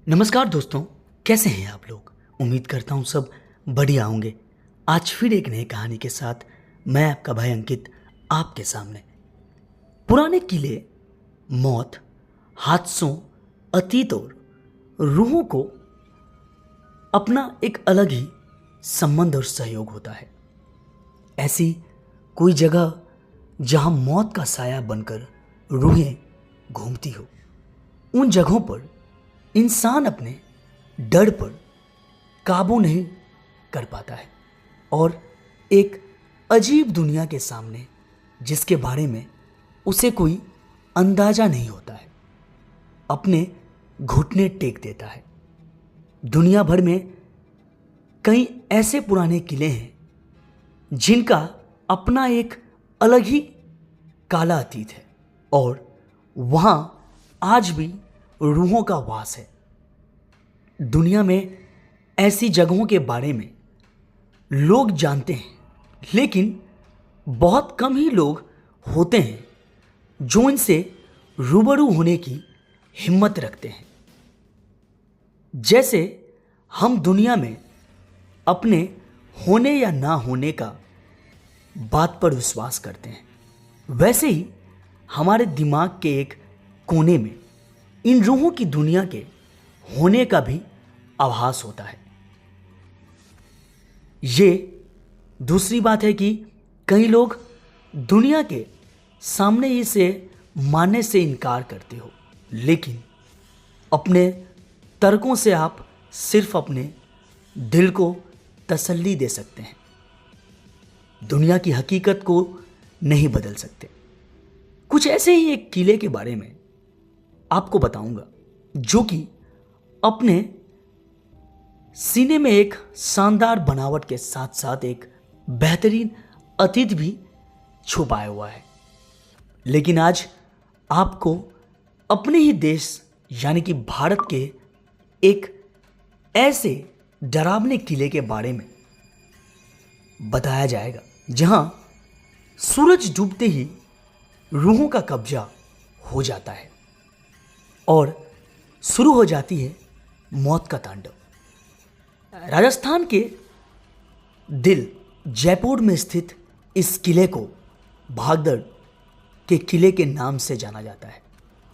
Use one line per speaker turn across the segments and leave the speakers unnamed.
नमस्कार दोस्तों। कैसे हैं आप लोग? उम्मीद करता हूँ सब बढ़िया होंगे। आज फिर एक नई कहानी के साथ मैं आपका भाई अंकित आपके सामने। पुराने किले, मौत, हादसों, अतीत और रूहों को अपना एक अलग ही संबंध और सहयोग होता है। ऐसी कोई जगह जहाँ मौत का साया बनकर रूहें घूमती हो, उन जगहों पर इंसान अपने डर पर काबू नहीं कर पाता है और एक अजीब दुनिया के सामने, जिसके बारे में उसे कोई अंदाजा नहीं होता है, अपने घुटने टेक देता है। दुनिया भर में कई ऐसे पुराने किले हैं जिनका अपना एक अलग ही काला अतीत है और वहाँ आज भी रूहों का वास है। दुनिया में ऐसी जगहों के बारे में लोग जानते हैं, लेकिन बहुत कम ही लोग होते हैं जो इनसे रूबरू होने की हिम्मत रखते हैं। जैसे हम दुनिया में अपने होने या ना होने का बात पर विश्वास करते हैं, वैसे ही हमारे दिमाग के एक कोने में इन रूहों की दुनिया के होने का भी आभास होता है। ये दूसरी बात है कि कई लोग दुनिया के सामने इसे मानने से इनकार करते हो, लेकिन अपने तर्कों से आप सिर्फ अपने दिल को तसल्ली दे सकते हैं, दुनिया की हकीकत को नहीं बदल सकते। कुछ ऐसे ही एक किले के बारे में आपको बताऊंगा जो कि अपने सीने में एक शानदार बनावट के साथ साथ एक बेहतरीन अतीत भी छुपाया हुआ है। लेकिन आज आपको अपने ही देश यानी कि भारत के एक ऐसे डरावने किले के बारे में बताया जाएगा जहां सूरज डूबते ही रूहों का कब्जा हो जाता है और शुरू हो जाती है मौत का तांडव। राजस्थान के दिल जयपुर में स्थित इस किले को भागदड़ के किले के नाम से जाना जाता है,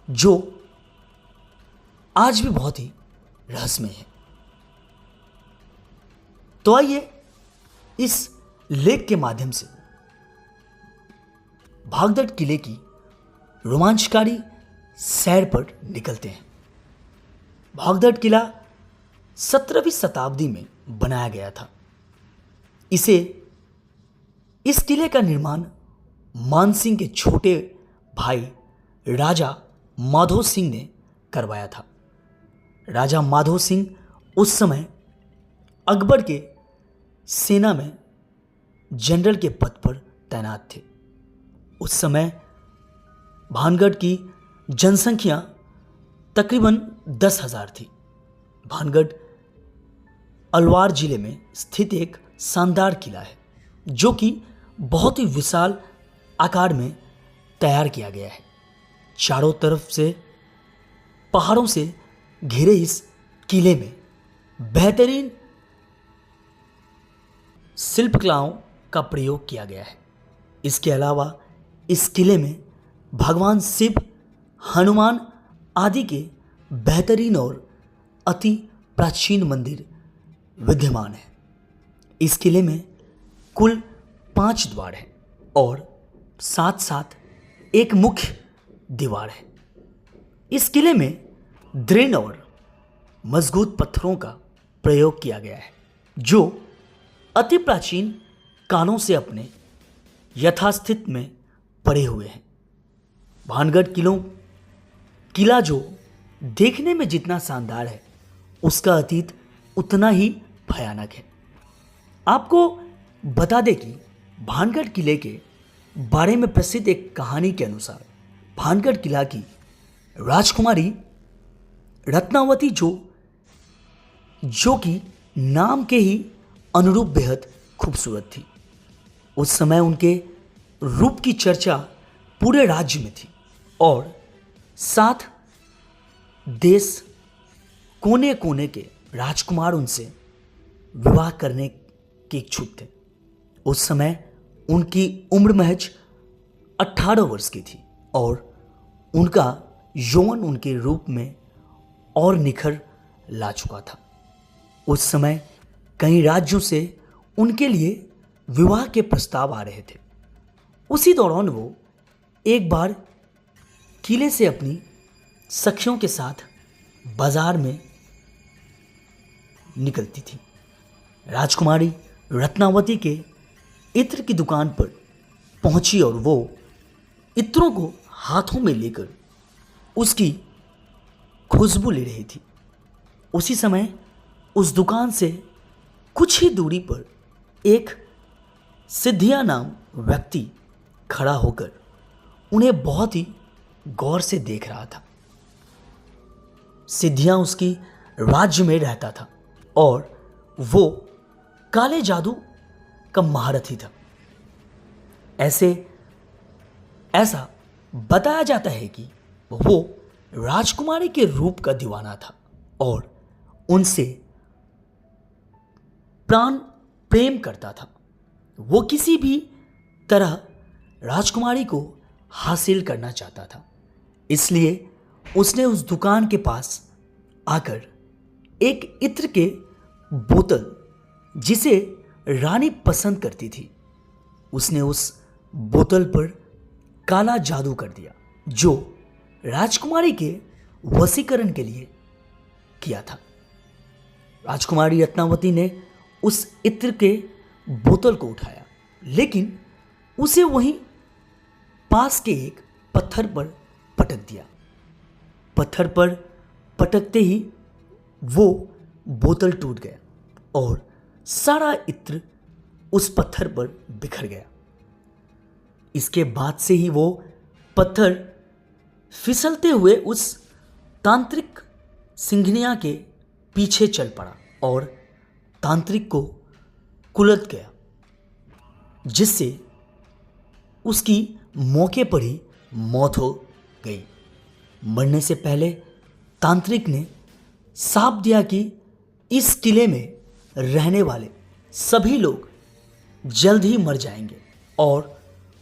जो आज भी बहुत ही रहस्यमय है। तो आइए इस लेख के माध्यम से भागदड़ किले की रोमांचकारी सैर पर निकलते हैं। भागदड़ किला 17वीं शताब्दी में बनाया गया था। इस किले का निर्माण मानसिंह के छोटे भाई राजा माधो सिंह ने करवाया था। राजा माधो सिंह उस समय अकबर के सेना में जनरल के पद पर तैनात थे। उस समय भानगढ़ की जनसंख्या तकरीबन 10,000 थी। भानगढ़ अलवार जिले में स्थित एक शानदार किला है जो कि बहुत ही विशाल आकार में तैयार किया गया है। चारों तरफ से पहाड़ों से घिरे इस किले में बेहतरीन शिल्पकलाओं का प्रयोग किया गया है। इसके अलावा इस किले में भगवान शिव, हनुमान आदि के बेहतरीन और अति प्राचीन मंदिर विद्यमान है। इस किले में कुल 5 द्वार हैं और साथ साथ एक मुख्य दीवार है। इस किले में दृढ़ और मजबूत पत्थरों का प्रयोग किया गया है जो अति प्राचीन कालों से अपने यथास्थित में पड़े हुए हैं। भानगढ़ किला जो देखने में जितना शानदार है, उसका अतीत उतना ही भयानक है। आपको बता दें कि भानगढ़ किले के बारे में प्रसिद्ध एक कहानी के अनुसार भानगढ़ किला की राजकुमारी रत्नावती जो कि नाम के ही अनुरूप बेहद खूबसूरत थी। उस समय उनके रूप की चर्चा पूरे राज्य में थी और साथ देश कोने कोने के राजकुमार उनसे विवाह करने के इच्छुक थे। उस समय उनकी उम्र महज 18 वर्ष की थी और उनका यौवन उनके रूप में और निखर ला चुका था। उस समय कई राज्यों से उनके लिए विवाह के प्रस्ताव आ रहे थे। उसी दौरान वो एक बार किले से अपनी सखियों के साथ बाजार में निकलती थी। राजकुमारी रत्नावती के इत्र की दुकान पर पहुंची और वो इत्रों को हाथों में लेकर उसकी खुशबू ले रही थी। उसी समय उस दुकान से कुछ ही दूरी पर एक सिद्धिया नाम व्यक्ति खड़ा होकर उन्हें बहुत ही गौर से देख रहा था। सिद्धिया उसकी राज्य में रहता था और वो काले जादू का महारथी था। ऐसा बताया जाता है कि वो राजकुमारी के रूप का दीवाना था और उनसे प्राण प्रेम करता था। वो किसी भी तरह राजकुमारी को हासिल करना चाहता था, इसलिए उसने उस दुकान के पास आकर एक इत्र के बोतल जिसे रानी पसंद करती थी, उसने उस बोतल पर काला जादू कर दिया जो राजकुमारी के वशीकरण के लिए किया था। राजकुमारी रत्नावती ने उस इत्र के बोतल को उठाया, लेकिन उसे वहीं पास के एक पत्थर पर पटक दिया। पत्थर पर पटकते ही वो बोतल टूट गया और सारा इत्र उस पत्थर पर बिखर गया। इसके बाद से ही वो पत्थर फिसलते हुए उस तांत्रिक सिंघनिया के पीछे चल पड़ा और तांत्रिक को कुलट गया, जिससे उसकी मौके पर ही मौत हो गई। मरने से पहले तांत्रिक ने साप दिया कि इस किले में रहने वाले सभी लोग जल्द ही मर जाएंगे और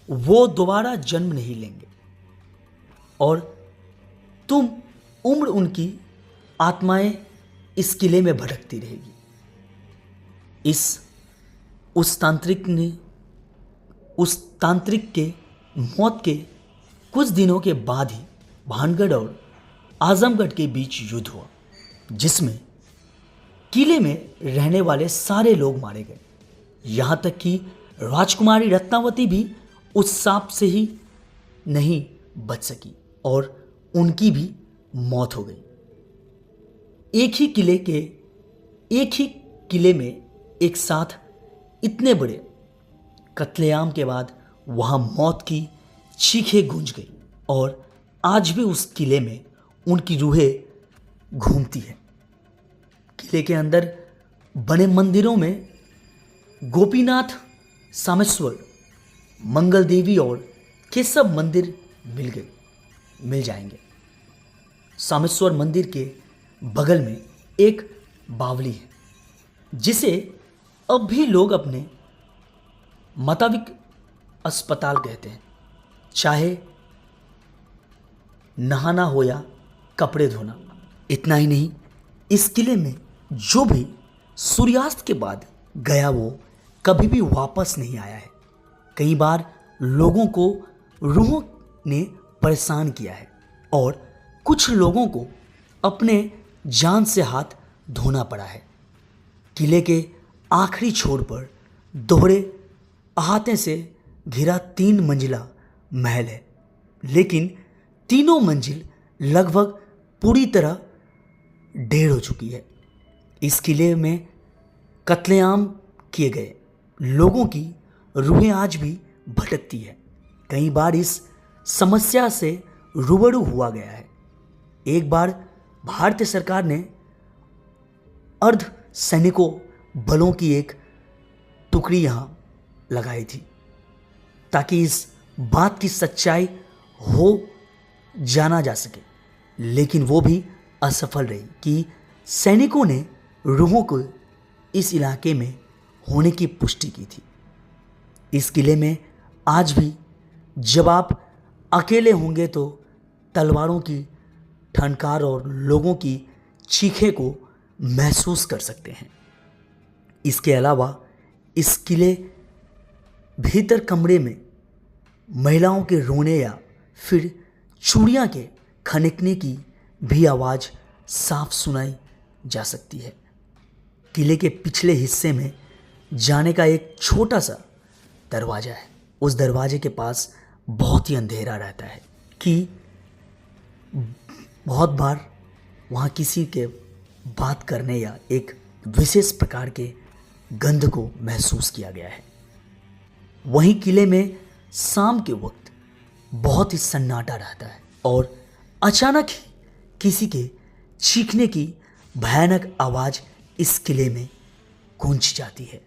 वो दोबारा जन्म नहीं लेंगे और तुम उम्र उनकी आत्माएं इस किले में भटकती रहेगी। उस तांत्रिक के मौत के कुछ दिनों के बाद ही भानगढ़ और आजमगढ़ के बीच युद्ध हुआ, जिसमें किले में रहने वाले सारे लोग मारे गए। यहां तक कि राजकुमारी रत्नावती भी उस सांप से ही नहीं बच सकी और उनकी भी मौत हो गई। एक ही किले में एक साथ इतने बड़े कत्लेआम के बाद वहां मौत की चीखें गूंज गई और आज भी उस किले में उनकी रूहें घूमती हैं। किले के अंदर बने मंदिरों में गोपीनाथ, सामेश्वर, मंगल देवी और केशव मंदिर मिल जाएंगे। सामेश्वर मंदिर के बगल में एक बावली है, जिसे अब भी लोग अपने माताविक अस्पताल कहते हैं। चाहे नहाना हो या कपड़े धोना। इतना ही नहीं, इस किले में जो भी सूर्यास्त के बाद गया वो कभी भी वापस नहीं आया है। कई बार लोगों को रूहों ने परेशान किया है और कुछ लोगों को अपने जान से हाथ धोना पड़ा है। किले के आखिरी छोर पर दोहरे अहाते से घिरा 3 मंजिला महल है, लेकिन तीनों मंजिल लगभग पूरी तरह ढेर हो चुकी है। इस किले में कत्लेआम किए गए लोगों की रूहें आज भी भटकती है। कई बार इस समस्या से रूबरू हुआ गया है। एक बार भारतीय सरकार ने अर्ध सैनिकों बलों की एक टुकड़ी यहाँ लगाई थी ताकि इस बात की सच्चाई हो जाना जा सके, लेकिन वो भी असफल रही कि सैनिकों ने रूहों को इस इलाके में होने की पुष्टि की थी। इस किले में आज भी जब आप अकेले होंगे तो तलवारों की ठनकार और लोगों की चीखें को महसूस कर सकते हैं। इसके अलावा इस किले भीतर कमरे में महिलाओं के रोने या फिर चूड़ियाँ के खनकने की भी आवाज़ साफ सुनाई जा सकती है। किले के पिछले हिस्से में जाने का एक छोटा सा दरवाज़ा है। उस दरवाजे के पास बहुत ही अंधेरा रहता है कि बहुत बार वहाँ किसी के बात करने या एक विशेष प्रकार के गंध को महसूस किया गया है। वहीं किले में शाम के वक्त बहुत ही सन्नाटा रहता है और अचानक ही किसी के चीखने की भयानक आवाज़ इस किले में गूंज जाती है।